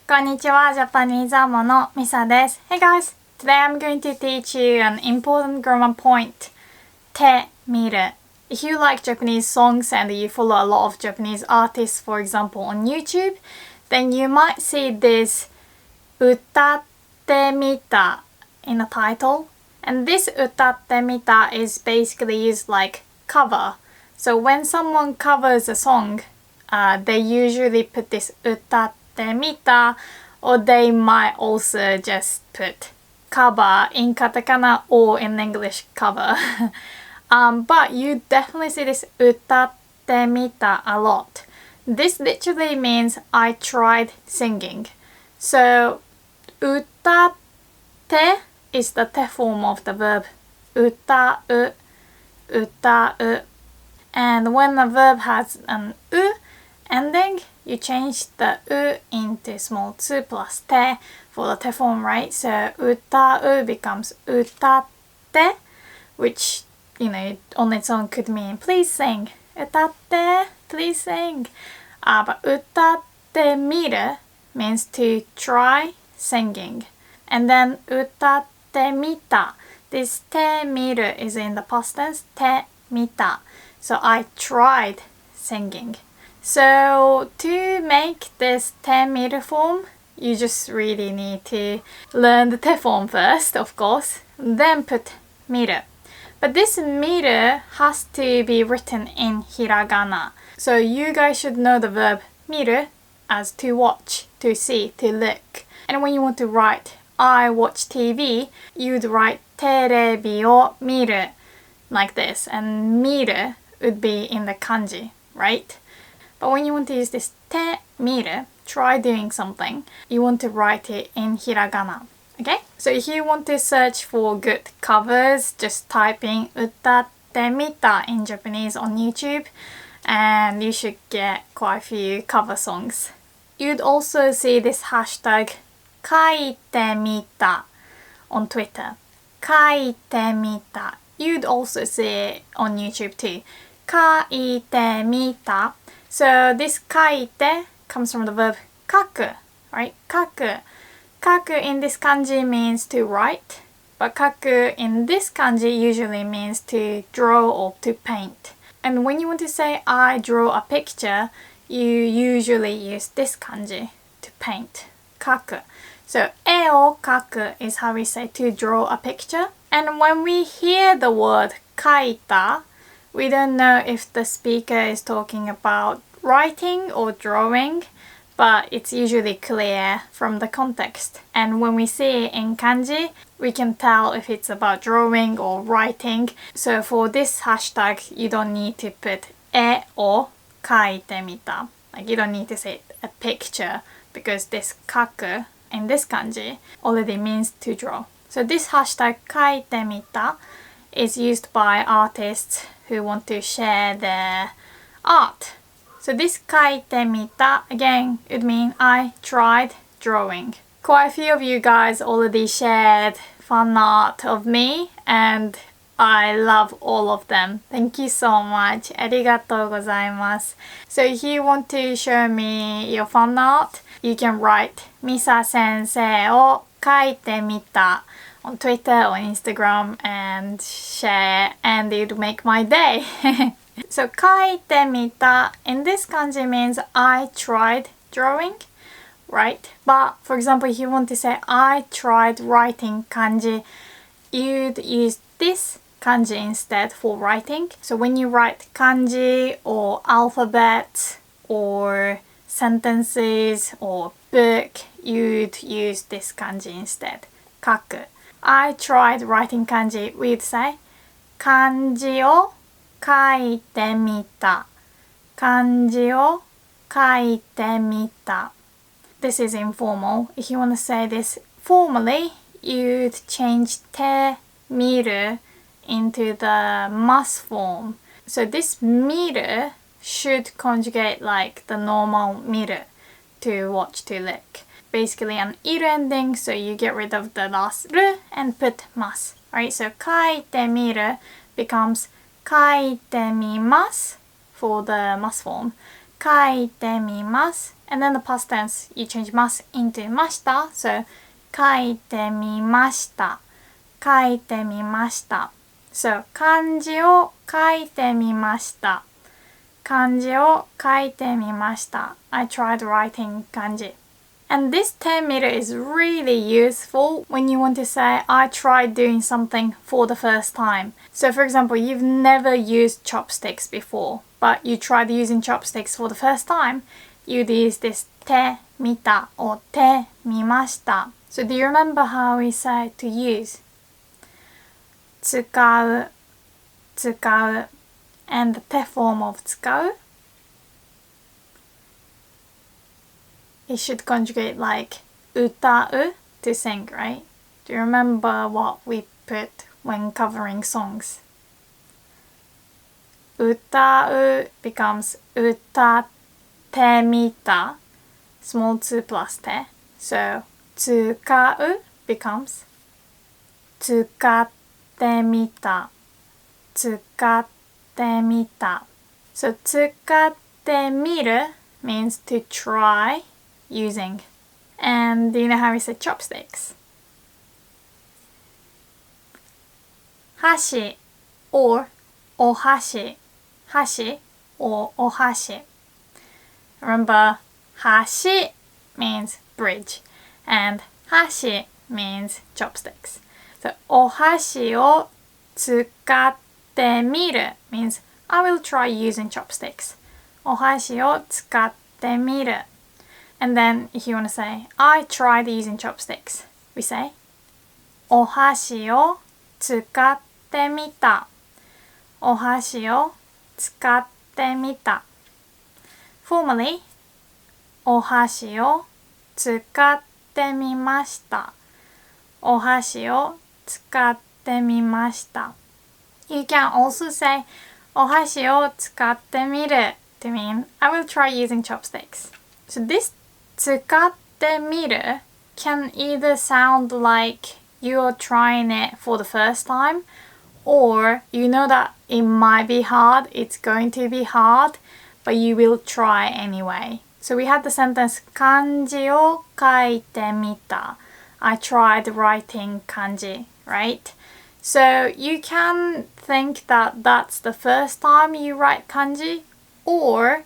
こんにちは、ジャパニーズアモのミサです。Hey guys! Today I'm going to teach you an important grammar point. てみる. If you like Japanese songs and you follow a lot of Japanese artists, for example, on YouTube, then you might see this 歌ってみた in the title. And this 歌ってみた is basically used like cover. So when someone covers a song, they usually put this 歌ってみた, or they might also just put cover in katakana or in English cover. But you definitely see this 歌ってみた a lot. This literally means I tried singing. So 歌って is the te form of the verb 歌う, 歌う. And when a verb has an う ending, you change the う into small 2 plus te for the te form, right? So 歌う becomes 歌って, which, you know, on its own could mean please sing. 歌って please sing. But 歌ってみる means to try singing. And then 歌ってみた. This てみる is in the past tense. てみた. So I tried singing. So to make this てみる form, you just really need to learn the te form first, of course. Then put みる. But this 見る has to be written in hiragana. So you guys should know the verb 見る as to watch, to see, to look. And when you want to write I watch TV, you'd write テレビを見る like this. And 見る would be in the kanji, right? But when you want to use this て見る, try doing something, you want to write it in hiragana. Okay? So if you want to search for good covers, just type in 歌ってみた in Japanese on YouTube, and you should get quite a few cover songs. You'd also see this hashtag 書いてみた on Twitter. 書いてみた. You'd also see it on YouTube too. 書いてみた. So this 書いて comes from the verb 書く, right? 書く. 書く in this kanji means to write, but 書く in this kanji usually means to draw or to paint. And when you want to say I draw a picture, you usually use this kanji to paint. 書く. So 絵を描く is how we say to draw a picture. And when we hear the word 書いた, we don't know if the speaker is talking about writing or drawing, but it's usually clear from the context. And when we see it in kanji, we can tell if it's about drawing or writing. So for this hashtag, you don't need to put 絵を描いてみた. Like you don't need to say a picture, because this 書く in this kanji already means to draw. So this hashtag 書いてみた is used by artists who want to share their art. So this 書いてみた again would mean I tried drawing. Quite a few of you guys already shared fan art of me, and I love all of them. Thank you so much. ありがとうございます. So if you want to show me your fan art, you can write ミサ先生を書いてみた on Twitter or Instagram and share, and it would make my day. So 書いてみた in this kanji means I tried drawing, right? But for example, if you want to say I tried writing kanji, you'd use this kanji instead for writing. So when you write kanji or alphabet or sentences or book, you'd use this kanji instead. 書く. I tried writing kanji, we'd say 漢字を書いてみた. 漢字を書いてみた. This is informal. If you want to say this formally, you'd change てみる into the must form. So this 見る should conjugate like the normal 見る to watch, to look. Basically an いる ending, so you get rid of the last る and put ます. Right? So 書いてみる becomes 書いてみます for the must form. 書いてみます。And then the past tense, you change ます into ました。So, 書いてみました。書いてみました。So, 漢字を書いてみました。漢字を書いてみました。I tried writing 漢字。And this 10-meter is really useful when you want to say, I tried doing something for the first time. So for example, you've never used chopsticks before, but you tried using chopsticks for the first time. You'd use this 手見た or 手見ました。So do you remember how we say to use? 使う and the 手 form of 使う? It should conjugate like 歌う to sing, right? Do you remember what we put when covering songs? 歌う becomes 歌ってみた small 2 plus 手 So 使う becomes 使ってみた使ってみた So 使ってみる means to try using. And do you know how we say chopsticks? 箸 or お箸 箸 or お箸 Remember, 箸 means bridge and 箸 means chopsticks. So お箸を使ってみる means I will try using chopsticks. お箸を使ってみるAnd then if you want to say, I tried using chopsticks, we say, お箸を使ってみた。お箸を使ってみた。Formally, お箸を使ってみました。お箸を使ってみました。You can also say, お箸を使ってみる to mean, I will try using chopsticks. So this 使ってみる can either sound like you're trying it for the first time or you know that it might be hard, it's going to be hard, but you will try anyway. So we had the sentence 漢字を書いてみた I tried writing 漢字 right? So you can think that that's the first time you write 漢字 or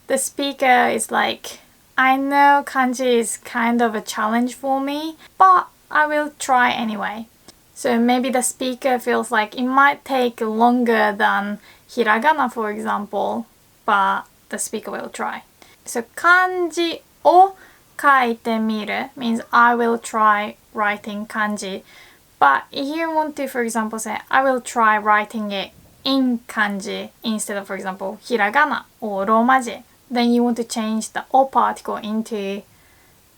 the speaker is like I know kanji is kind of a challenge for me, but I will try anyway. So maybe the speaker feels like it might take longer than hiragana, for example, but the speaker will try. So 漢字を書いてみる means I will try writing kanji. But if you want to, for example, say I will try writing it in kanji instead of, for example, hiragana or romaji, then you want to change the o particle into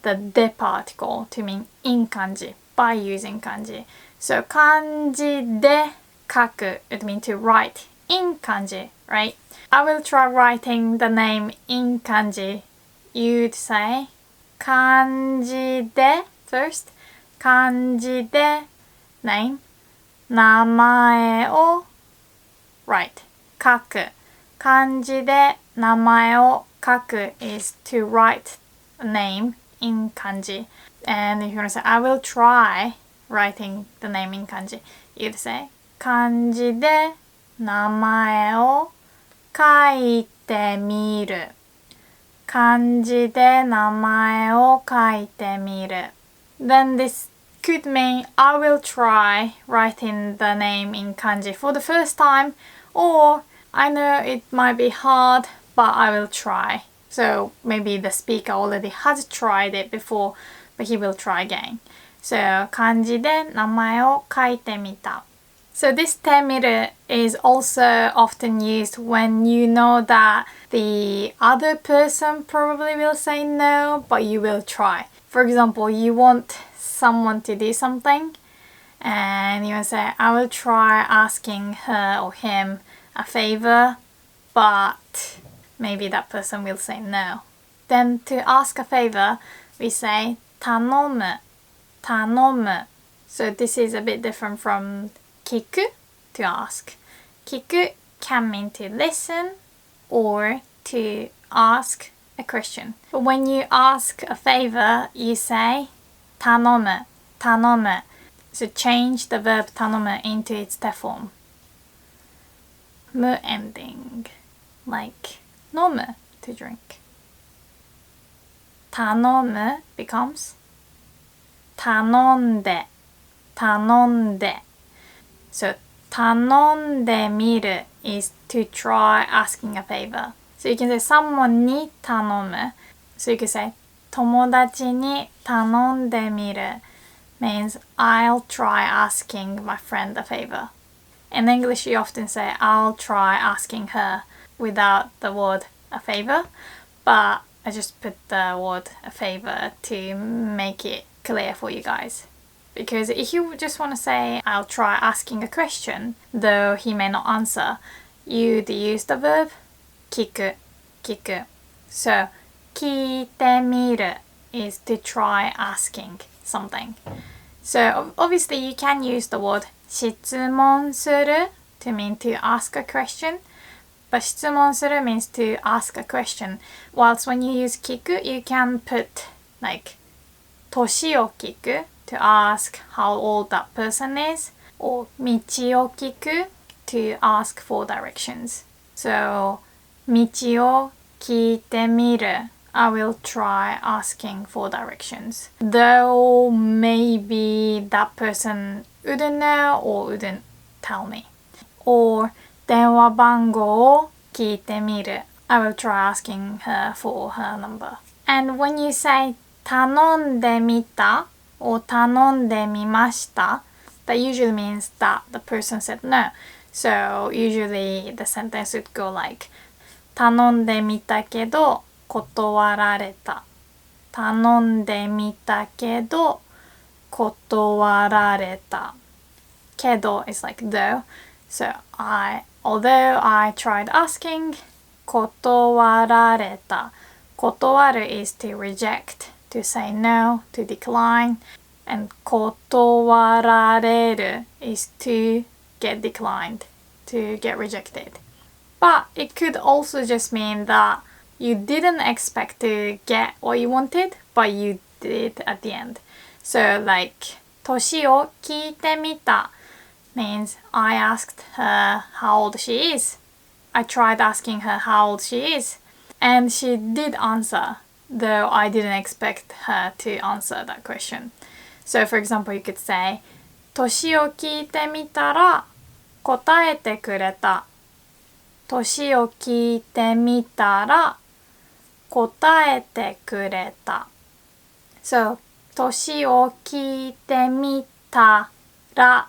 the de particle to mean in kanji by using kanji. So 漢字で書く it means to write in kanji, right? I will try writing the name in kanji. You'd say 漢字で first 漢字で name 名前を write 書く漢字で名前を書く is to write a name in kanji. And if you want to say, I will try writing the name in kanji, you'd say, 漢字で名前を書いてみる。漢字で名前を書いてみる。Then this could mean I will try writing the name in kanji for the first time, or I know it might be hard, but I will try. So maybe the speaker already has tried it before, but he will try again. So 漢字で名前を書いてみた。So this 手見る is also often used when you know that the other person probably will say no, but you will try. For example, you want someone to do something and you will say, I will try asking her or him a favor, but maybe that person will say no. Then to ask a favor, we say 頼む、頼む. So this is a bit different from 聞く to ask. 聞く can mean to listen or to ask a question. But when you ask a favor, you say 頼む、頼む. So change the verb 頼む into its te form. む ending, like 飲む to drink. 頼む becomes 頼んで、頼んで. So 頼んでみる is to try asking a favor. So you can say someone に頼む. So you can say 友達に頼んでみる means I'll try asking my friend a favor. In English you often say I'll try asking her without the word a favor, but I just put the word a favor to make it clear for you guys. Because if you just want to say I'll try asking a question, though he may not answer, you'd use the verb 聞く、聞く. So 聞いてみる is to try asking something. So obviously you can use the word 質問する to mean to ask a question, but 質問する means to ask a question. Whilst when you use 聞く, you can put like 年を聞く to ask how old that person is, or 道を聞く to ask for directions. So 道を聞いてみる I will try asking for directions. Though maybe that person wouldn't know or wouldn't tell me. Or 電話番号を聞いてみる I will try asking her for her number. And when you say 頼んでみた or 頼んでみました that usually means that the person said no. So usually the sentence would go like 頼んでみたけど断られた。頼んでみたけど断られた。けど is like though. So although I tried asking, 断られた。断る is to reject, to say no, to decline. And 断られる is to get declined, to get rejected. But it could also just mean that you didn't expect to get what you wanted, but you did at the end. So like 年を聞いてみた means I asked her how old she is. I tried asking her how old she is, and she did answer, though I didn't expect her to answer that question. So for example, you could say 年を聞いてみたら答えてくれた。年を聞いてみたら答えてくれた。So 年を聞いてみたら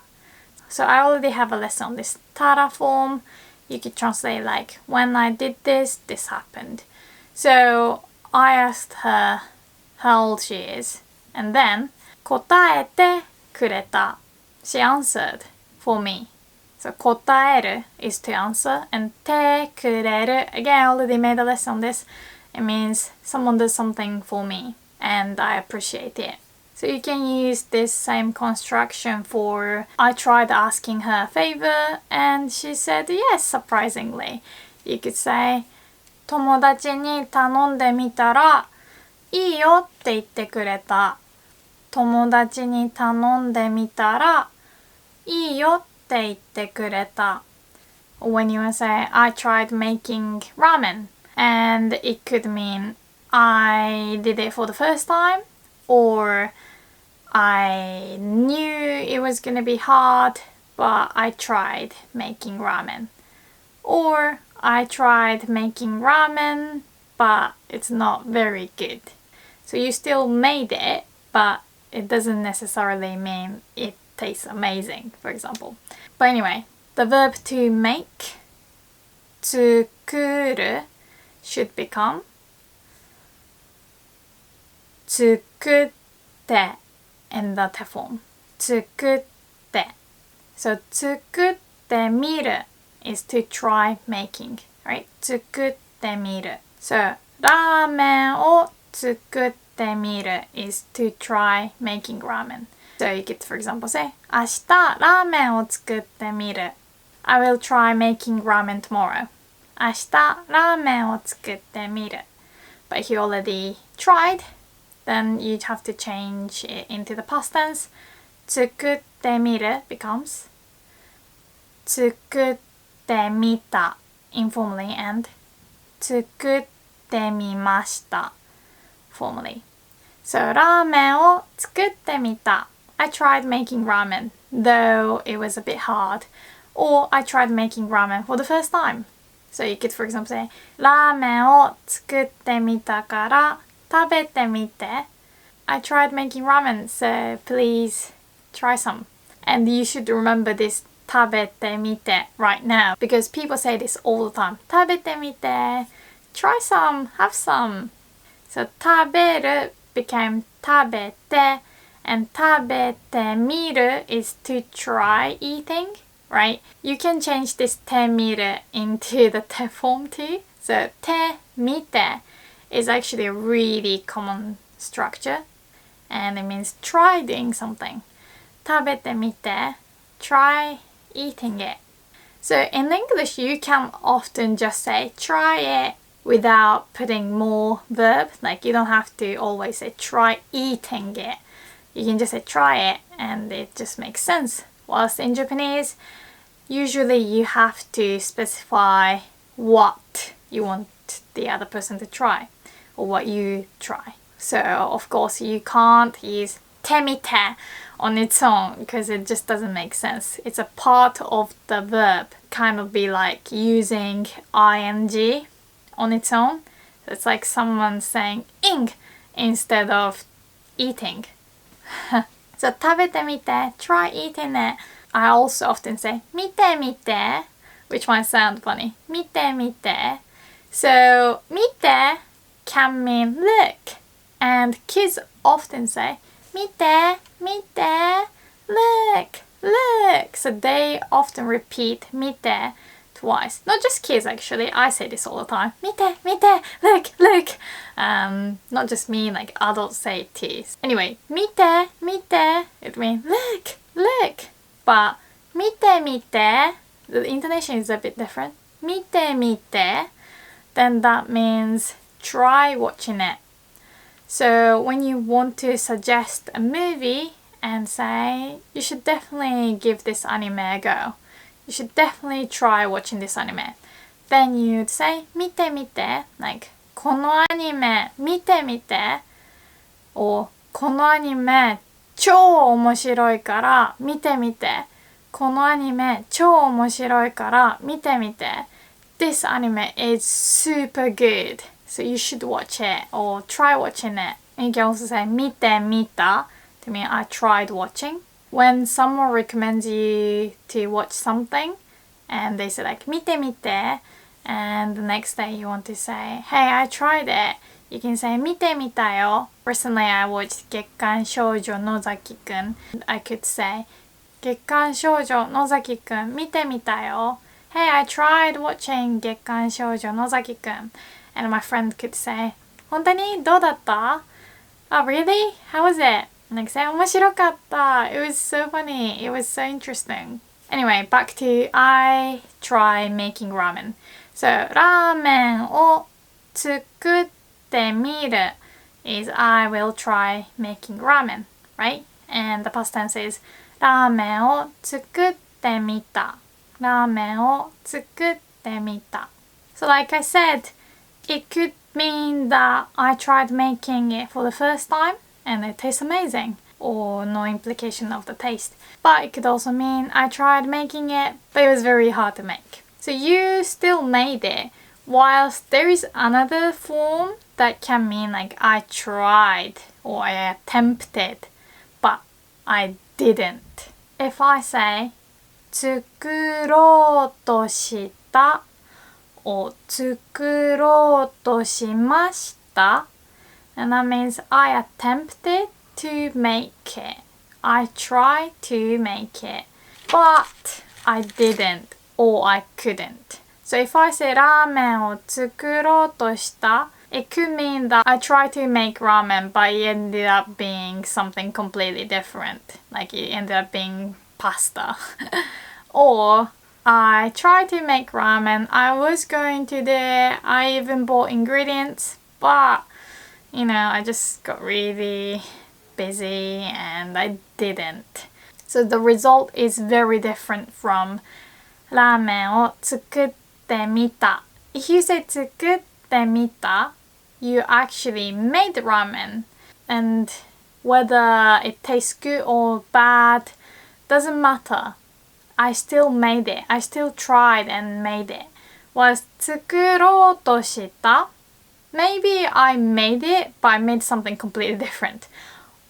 So I already have a lesson on this たら form. You could translate like when I did this, this happened. So I asked her how old she is, and then 答えてくれた She answered for me. So 答える is to answer, and てくれる again I already made a lesson on this. It means someone does something for me and I appreciate it. So you can use this same construction for I tried asking her a favor and she said yes, surprisingly. You could say 友達に頼んでみたらいいよって言ってくれた。友達に頼んでみたらいいよって言ってくれた。When you say I tried making ramen, and it could mean I did it for the first time, or I knew it was gonna be hard, but I tried making ramen. Or I tried making ramen, but it's not very good. So you still made it, but it doesn't necessarily mean it tastes amazing, for example. But anyway, the verb to make, 作る should become 作って in the te form. 作って So 作ってみる is to try making, right? 作ってみる So ラーメンを作ってみる is to try making ramen. So you could, for example, say 明日ラーメンを作ってみる I will try making ramen tomorrow. 明日ラーメンを作ってみる. But if you already tried, then you'd have to change it into the past tense. 作ってみる becomes 作ってみた informally and 作ってみました formally. So ラーメンを作ってみた. I tried making ramen, though it was a bit hard. Or I tried making ramen for the first time. So you could, for example, say ラーメンを作ってみたから食べてみて. I tried making ramen, so please try some. And you should remember this 食べてみて right now, because people say this all the time. 食べてみて. Try some, have some. So 食べる became 食べて, and 食べてみる is to try eating, right? You can change this てみる into the て form too. So てみて is actually a really common structure, and it means try doing something. 食べてみて, try eating it. So in English, you can often just say try it without putting more verb. Like you don't have to always say try eating it. You can just say try it and it just makes sense. Whilst in Japanese, usually you have to specify what you want the other person to try or what you try. So of course you can't use てみて on its own because it just doesn't make sense. It's a part of the verb. Kind of be like using ing on its own. It's like someone saying ing instead of eating. So 食べてみて, try eating it. I also often say 見てみて, which might sound funny. 見てみて. So 見て can mean look, and kids often say 見て見て look look. So they often repeat 見て twice. Not just kids actually, I say this all the time. 見て見て look look. Not just me, like adults say it too. Anyway, 見て見て it means look look. But 見て見て the intonation is a bit different. 見て見て then that means try watching it. So when you want to suggest a movie and say you should definitely give this anime a go, you should definitely try watching this anime, then you'd say 見て見て like このアニメ見てみて or このアニメ超面白いから見てみて、このアニメ超面白いから見てみて。This anime is super good, so you should watch it or try watching it. And you can also say 見てみた to mean I tried watching. When someone recommends you to watch something and they say like 見てみて and the next day you want to say hey I tried it, you can say 見てみたよ. Recently I watched 月刊少女野崎くん. I could say 月刊少女野崎くん見てみたよ. Hey, I tried watching 月刊少女野崎くん. And my friend could say 本当にどうだった? Oh really? How was it? And I could say 面白かった. It was so funny. It was so interesting. Anyway, back to I try making ramen. So ラーメンを作ってみる is I will try making ramen, right? And the past tense is ラーメンを作ってみた. ラーメンを作ってみた. So like I said, it could mean that I tried making it for the first time and it tastes amazing, or no implication of the taste. But it could also mean I tried making it, but it was very hard to make. So you still made it, whilst there is another form that can mean like I tried or I attempted, but I didn't. If I say 作ろうとした or 作ろうとしました and that means I attempted to make it. I tried to make it, but I didn't or I couldn't. So if I say ラーメンを作ろうとした it could mean that I tried to make ramen but it ended up being something completely different. Like it ended up being pasta. Or I tried to make ramen. I was going to there. I even bought ingredients, but I just got really busy and I didn't. So the result is very different from ラーメンを作ってみた. If you say 作ってみた, you actually made ramen. And whether it tastes good or bad doesn't matter. I still made it. I still tried and made it. Was 作ろうとした? Maybe I made it, but I made something completely different.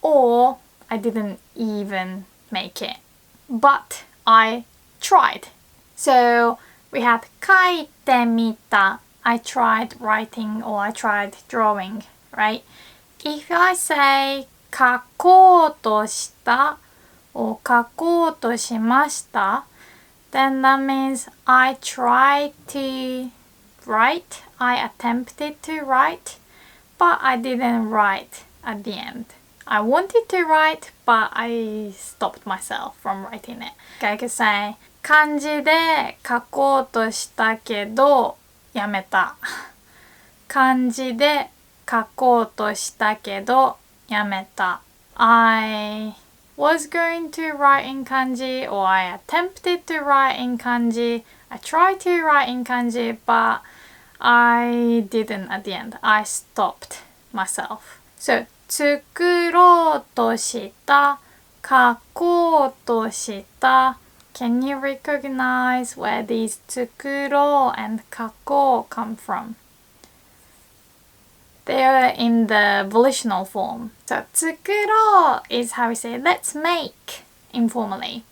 Or I didn't even make it. But I tried. So we had 書いてみた. I tried writing or I tried drawing, right? If I say 書こうとした or 書こうとしました, then that means I tried to write, I attempted to write, but I didn't write at the end. I wanted to write, but I stopped myself from writing it. I could say 漢字で書こうとしたけどやめた。漢字で書こうとしたけどやめた。I was going to write in kanji, or I attempted to write in kanji. I tried to write in kanji, but I didn't at the end. I stopped myself. So 作ろうとした、書こうとした。Can you recognize where these 作ろう and 書こう come from? They are in the volitional form. So 作ろう is how we say let's make informally.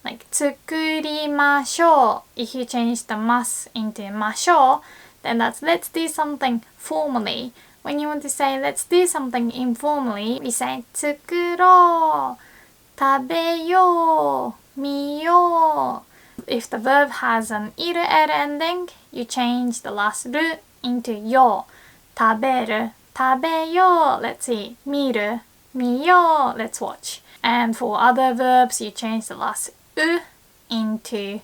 Like 作りましょう. If you change the ます into ましょう, then that's let's do something formally. When you want to say let's do something informally, we say 作ろう, 食べよう, 見よう. If the verb has an iru ending, you change the last ru into yo. 食べる, 食べよう, let's see. 見る, 見よう, let's watch. And for other verbs, you change the last u into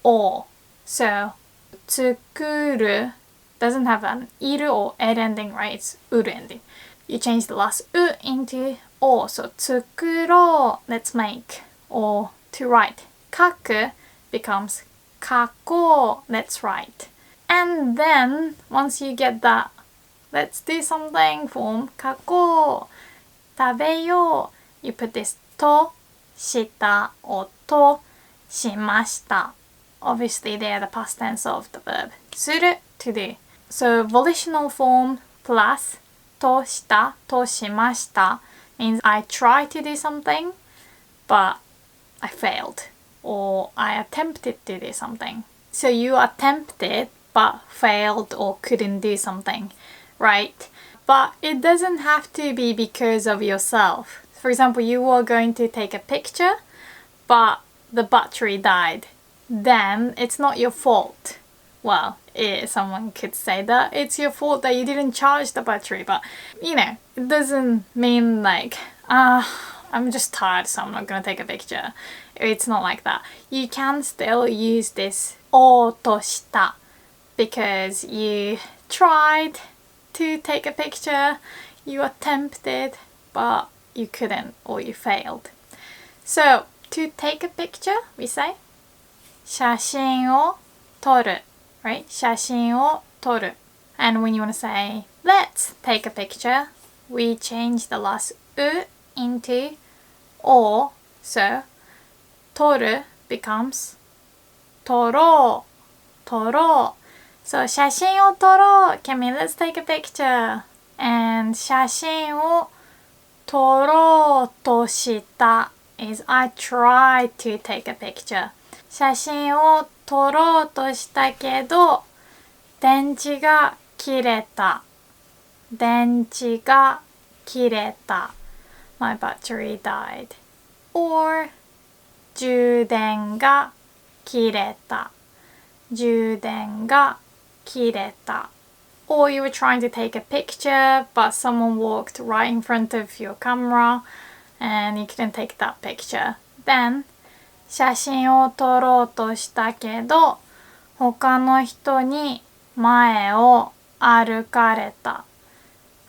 o. So 作る doesn't have an iru or er ending, right? It's uru ending. You change the last u into o. So 作ろう, let's make, or to write. 書く becomes 書こう, let's write. And then once you get that let's do something form 書こう, 食べよう, you put this とした or としました. Obviously they are the past tense of the verb する to do. So volitional form plus とした としました means I tried to do something but I failed, or I attempted to do something. So you attempted but failed or couldn't do something, right? But it doesn't have to be because of yourself. For example, you were going to take a picture but the battery died. Then it's not your fault. Well, someone could say that it's your fault that you didn't charge the battery, but it doesn't mean like, I'm just tired, so I'm not gonna take a picture. It's not like that. You can still use this おとした because you tried to take a picture, you attempted, but you couldn't, or you failed. So, to take a picture, we say 写真を撮る, right? 写真を撮る. And when you want to say let's take a picture, we change the last u into o. So 撮る becomes 撮ろう, 撮ろう. So 写真を撮ろう can mean let's take a picture. And 写真を撮ろうとした is I tried to take a picture. 写真を撮ろうとしたけど電池が切れた。電池が切れた。My battery died. Or 充電が切れた。充電が切れた。Or you were trying to take a picture, but someone walked right in front of your camera and you couldn't take that picture. Then 写真を撮ろうとしたけど、他の人に前を歩かれた。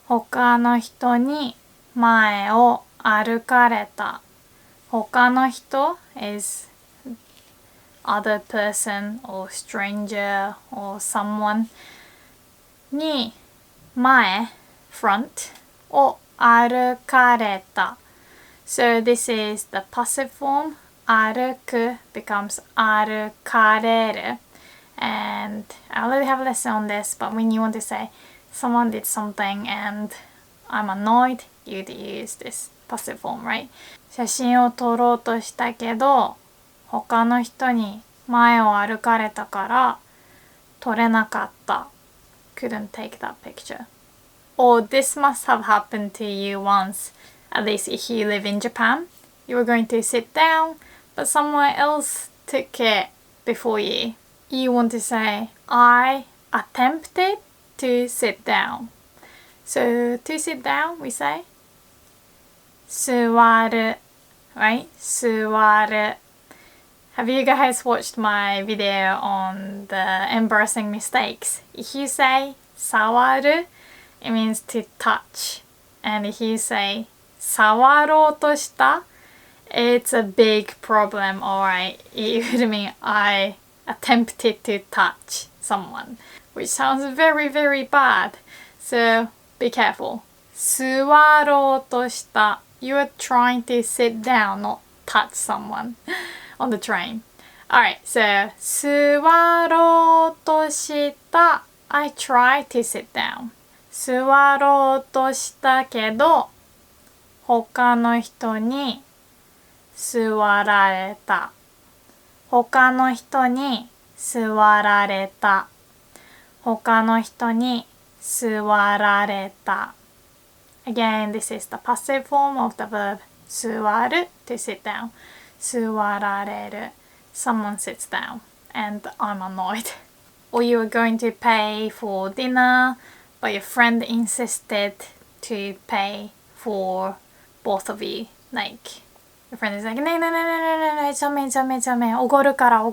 他の人に前を歩かれた。他の人 is other person or stranger or someone に前 front を歩かれた。So this is the passive form. 歩く becomes 歩かれる. And I already have a lesson on this, but when you want to say someone did something and I'm annoyed, you'd use this passive form, right? 写真を撮ろうとしたけど、他の人に前を歩かれたから撮れなかった。Couldn't take that picture. Or this must have happened to you once. At least if you live in Japan, you were going to sit down, but someone else took it before you. You want to say, I attempted to sit down. So to sit down, we say 座る, right? 座る. Have you guys watched my video on the embarrassing mistakes? If you say 触る, it means to touch. And if you say 触ろうとした, it's a big problem, alright? It would mean I attempted to touch someone, which sounds very, very bad. So be careful. 座ろうとした. You are trying to sit down, not touch someone on the train. Alright, so 座ろうとした. I tried to sit down. 座ろうとしたけど、他の人に座られた。他の人に座られた。他の人に座られた。Again, this is the passive form of the verb 座る to sit down. 座られる. Someone sits down and I'm annoyed. Or you were going to pay for dinner, but your friend insisted to pay for both of you. Like, your friend is like, no, it's on me. おごるから。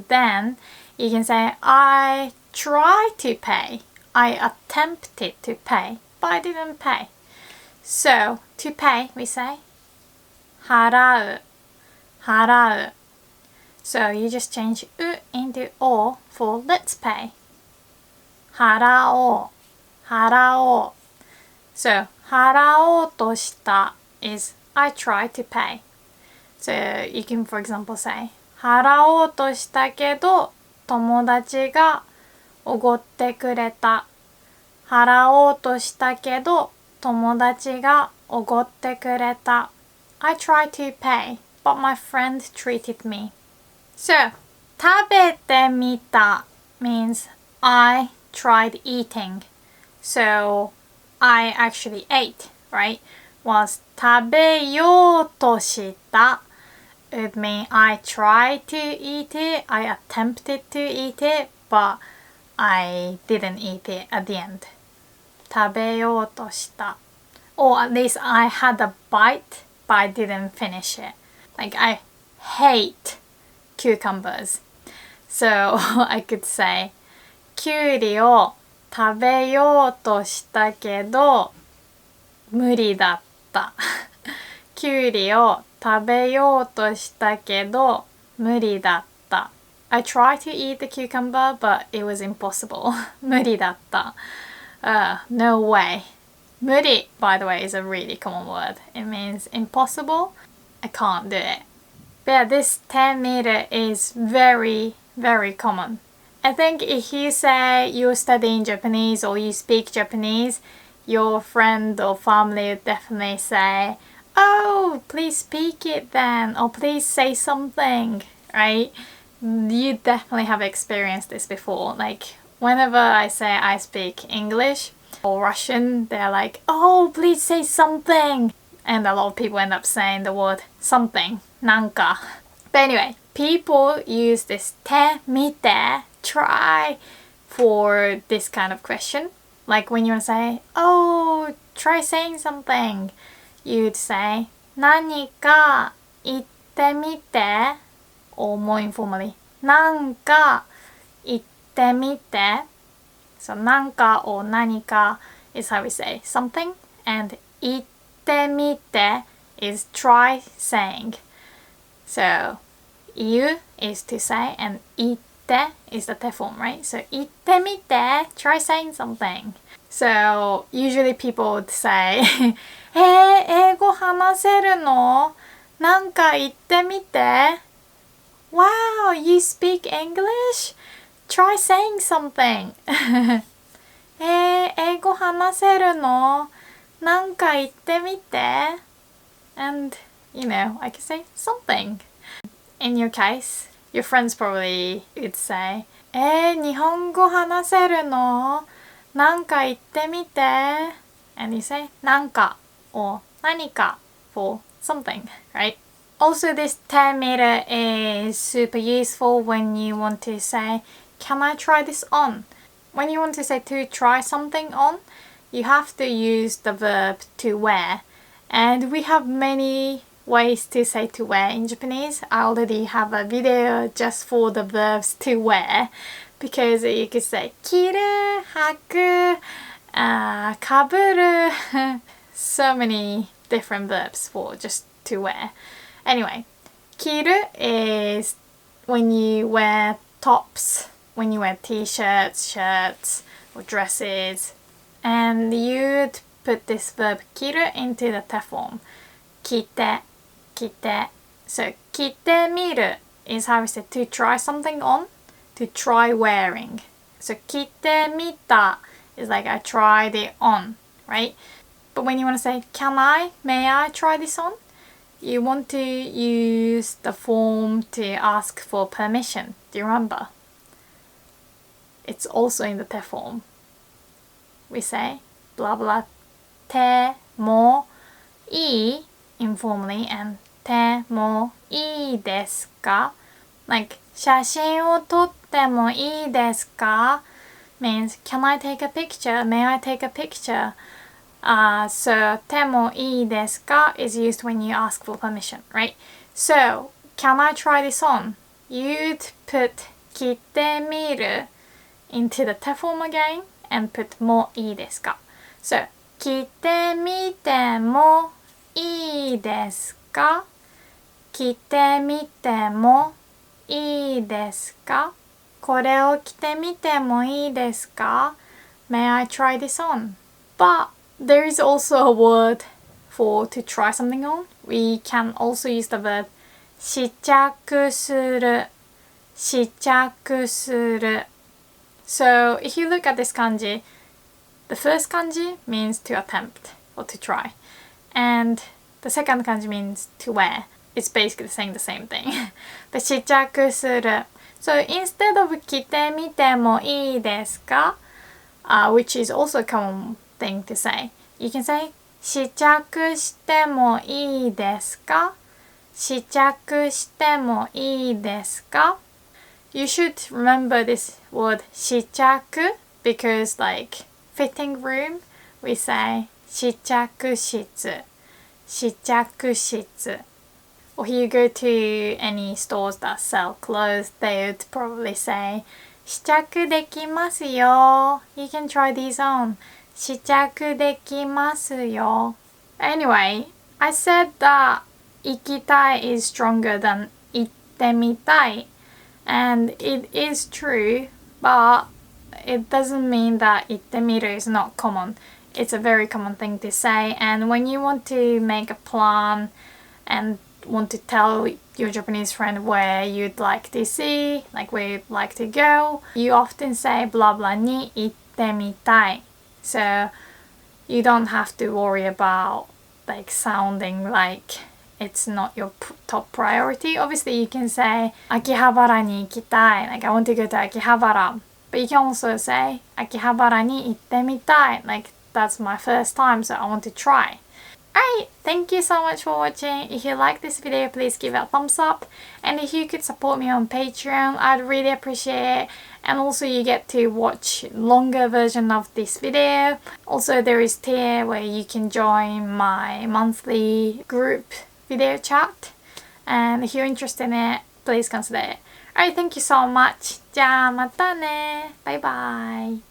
Then you can say, I tried to pay. I attempted to pay, but I didn't pay. So, to pay, we say 払う. So, you just change う into お for let's pay. 払おう. So, 払おうとした is I tried to pay. So, you can, for example, say 払おうとしたけど友達がおごってくれた。払おうとしたけど友達がおごってくれた。I tried to pay, but my friend treated me. So, 食べてみた means I tried eating. So, I actually ate, right? Was 食べようとした it means I tried to eat it, I attempted to eat it, but I didn't eat it at the end. 食べようとした. Or at least I had a bite, but I didn't finish it. Like I hate cucumbers. So I could say きゅうりを食べようとしたけど無理だった。きゅうりを食べようとしたけど無理だった。I tried to eat the cucumber, but it was impossible. 無理だった。No way. 無理, by the way, is a really common word. It means impossible. I can't do it. But yeah, this 10 meter is very, very common. I think if you say you're studying Japanese or you speak Japanese, your friend or family would definitely say, oh, please speak it then, or please say something, right? You definitely have experienced this before. Like, whenever I say I speak English or Russian, they're like, oh, please say something. And a lot of people end up saying the word something, なんか. But anyway, people use this てみて, try, for this kind of question. Like when you want to say, oh, try saying something, you'd say 何か行ってみて or more informally なんか行ってみて So なんか or 何か is how we say something and 行ってみて is try saying So 言う is to say and 行って is the te form, right? So 行ってみて try saying something So usually people would say 英語話せるのなんか言ってみて Wow, you speak English? Try saying something 英語話せるのなんか言ってみて And, you know, I can say something In your case, your friends probably would say 日本語話せるのなんか言ってみて And you say なんか or 何か for something, right? Also, this 10 meter is super useful when you want to say, can I try this on? When you want to say to try something on, you have to use the verb to wear. And we have many ways to say to wear in Japanese. I already have a video just for the verbs to wear. Because you could say 着る、履く、かぶるSo many different verbs for just to wear. Anyway, 着る is when you wear tops, when you wear t-shirts, shirts, or dresses. And you'd put this verb 着る into the te form. 着て、着て. So 着てみる is how we say to try something on, to try wearing. So 着てみた is like I tried it on, right? But when you want to say, can I, may I try this on? You want to use the form to ask for permission. Do you remember? It's also in the te form. We say, blah blah, te mo ii informally and te mo ii desu ka? Like, 写真を撮ってもいいですか? Means, can I take a picture? May I take a picture? So てもいいですか is used when you ask for permission, right? So, can I try this on? You'd put 着てみる into the te form again and put もいいですか So, 着てみてもいいですか着てみてもいいですかこれを着てみてもいいですか May I try this on? But there is also a word for to try something on. We can also use the verb 試着する試着する So if you look at this kanji, the first kanji means to attempt or to try. And the second kanji means to wear. It's basically saying the same thing. But 試着する So instead of 着てみてもいいですか which is also a common thing to say. You can say 試着してもいいですか試着してもいいですか You should remember this word 試着 because like fitting room we say 試着室試着室Or you go to any stores that sell clothes, they would probably say 試着できますよ You can try these on 試着できますよ Anyway, I said that 行きたい is stronger than 行ってみたい And it is true, but it doesn't mean that 行ってみる is not common. It's a very common thing to say and when you want to make a plan and want to tell your Japanese friend where you'd like to see, like where you'd like to go, you often say blah blah に行ってみたい So you don't have to worry about like sounding like it's not your top priority. Obviously you can say 秋葉原に行きたい Like I want to go to 秋葉原 But you can also say 秋葉原に行ってみたい Like that's my first time so I want to try Alright, thank you so much for watching. If you like this video, please give it a thumbs up. And if you could support me on Patreon, I'd really appreciate it. And also you get to watch longer version of this video. Also there is tier where you can join my monthly group video chat. And if you're interested in it, please consider it. Alright, thank you so much. じゃあまたね。バイバイ。